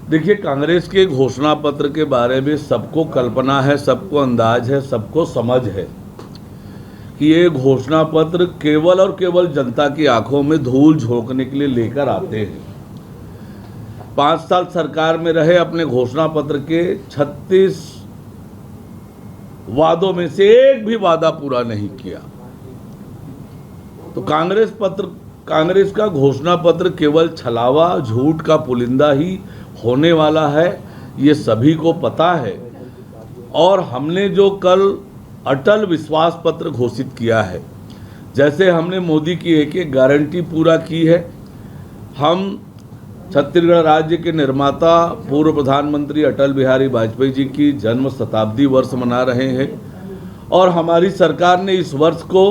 देखिए, कांग्रेस के घोषणा पत्र के बारे में सबको कल्पना है, सबको अंदाज है, सबको समझ है कि ये घोषणा पत्र केवल और केवल जनता की आंखों में धूल झोंकने के लिए लेकर आते हैं। 5 साल सरकार में रहे, अपने घोषणा पत्र के 36 वादों में से एक भी वादा पूरा नहीं किया। तो कांग्रेस का घोषणा पत्र केवल छलावा, झूठ का पुलिंदा ही होने वाला है, ये सभी को पता है। और हमने जो कल अटल विश्वास पत्र घोषित किया है, जैसे हमने मोदी की एक एक गारंटी पूरा की है। हम छत्तीसगढ़ राज्य के निर्माता पूर्व प्रधानमंत्री अटल बिहारी वाजपेयी जी की जन्म शताब्दी वर्ष मना रहे हैं और हमारी सरकार ने इस वर्ष को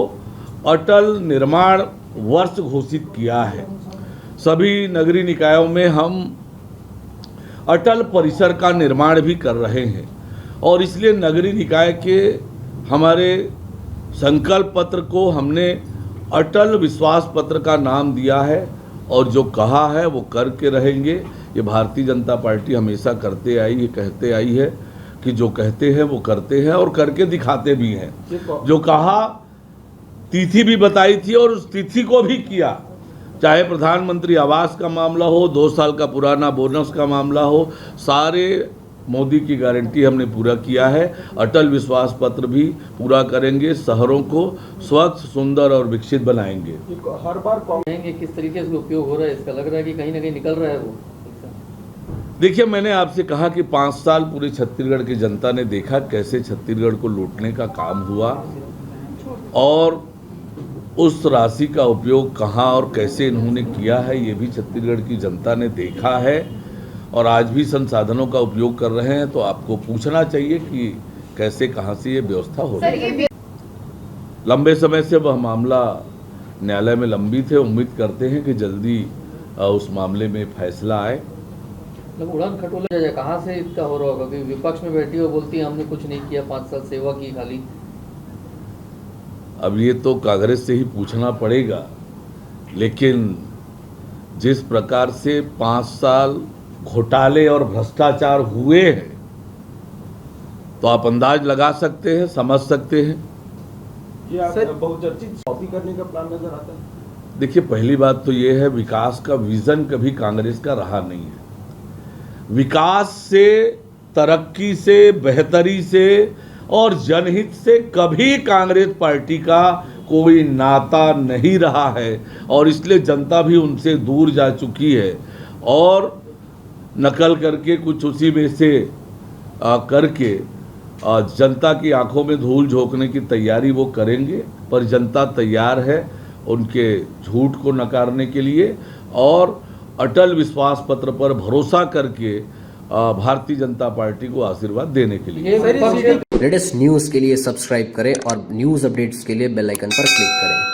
अटल निर्माण वर्ष घोषित किया है। सभी नगरीय निकायों में हम अटल परिसर का निर्माण भी कर रहे हैं और इसलिए नगरीय निकाय के हमारे संकल्प पत्र को हमने अटल विश्वास पत्र का नाम दिया है और जो कहा है वो करके रहेंगे। ये भारतीय जनता पार्टी हमेशा करते आई है, कहते आई है कि जो कहते हैं वो करते हैं और करके दिखाते भी हैं। जो कहा, तिथि भी बताई थी और उस तिथि को भी किया, चाहे प्रधानमंत्री आवास का मामला हो, 2 साल का पुराना बोनस का मामला हो, सारे मोदी की गारंटी हमने पूरा किया है। अटल विश्वास पत्र भी पूरा करेंगे, शहरों को स्वच्छ, सुंदर और विकसित बनाएंगे। हर बार कहेंगे किस तरीके से उपयोग हो रहा है इसका, लग रहा है कि कहीं ना कहीं निकल रहा है वो। देखिए, मैंने आपसे कहा कि 5 साल पूरे छत्तीसगढ़ की जनता ने देखा कैसे छत्तीसगढ़ को लूटने का काम हुआ और उस राशि का उपयोग कहाँ और कैसे इन्होंने किया है, ये भी छत्तीसगढ़ की जनता ने देखा है और आज भी संसाधनों का उपयोग कर रहे हैं। तो आपको पूछना चाहिए कि कैसे, कहाँ से ये व्यवस्था हो रही है। लंबे समय से वह मामला न्यायालय में लंबित है। उम्मीद करते हैं कि जल्दी उस मामले में फैसला आए। उड़ान खटोला कहाँ से इतना हो रहा होगा कि विपक्ष में बैठी हो बोलती है हमने कुछ नहीं किया, 5 साल सेवा की खाली। अब ये तो कांग्रेस से ही पूछना पड़ेगा, लेकिन जिस प्रकार से 5 साल घोटाले और भ्रष्टाचार हुए हैं तो आप अंदाज लगा सकते हैं, समझ सकते हैं। सर, बहुचर्चित कॉपी करने का प्लान नजर आता है। देखिए, पहली बात तो ये है, विकास का विजन कभी कांग्रेस का रहा नहीं है। विकास से, तरक्की से, बेहतरी से और जनहित से कभी कांग्रेस पार्टी का कोई नाता नहीं रहा है और इसलिए जनता भी उनसे दूर जा चुकी है और नकल करके कुछ उसी में से करके जनता की आंखों में धूल झोंकने की तैयारी वो करेंगे। पर जनता तैयार है उनके झूठ को नकारने के लिए और अटल विश्वास पत्र पर भरोसा करके भारतीय जनता पार्टी को आशीर्वाद देने के लिए। लेटेस्ट न्यूज़ के लिए सब्सक्राइब करें और न्यूज़ अपडेट्स के लिए बेल आइकन पर क्लिक करें।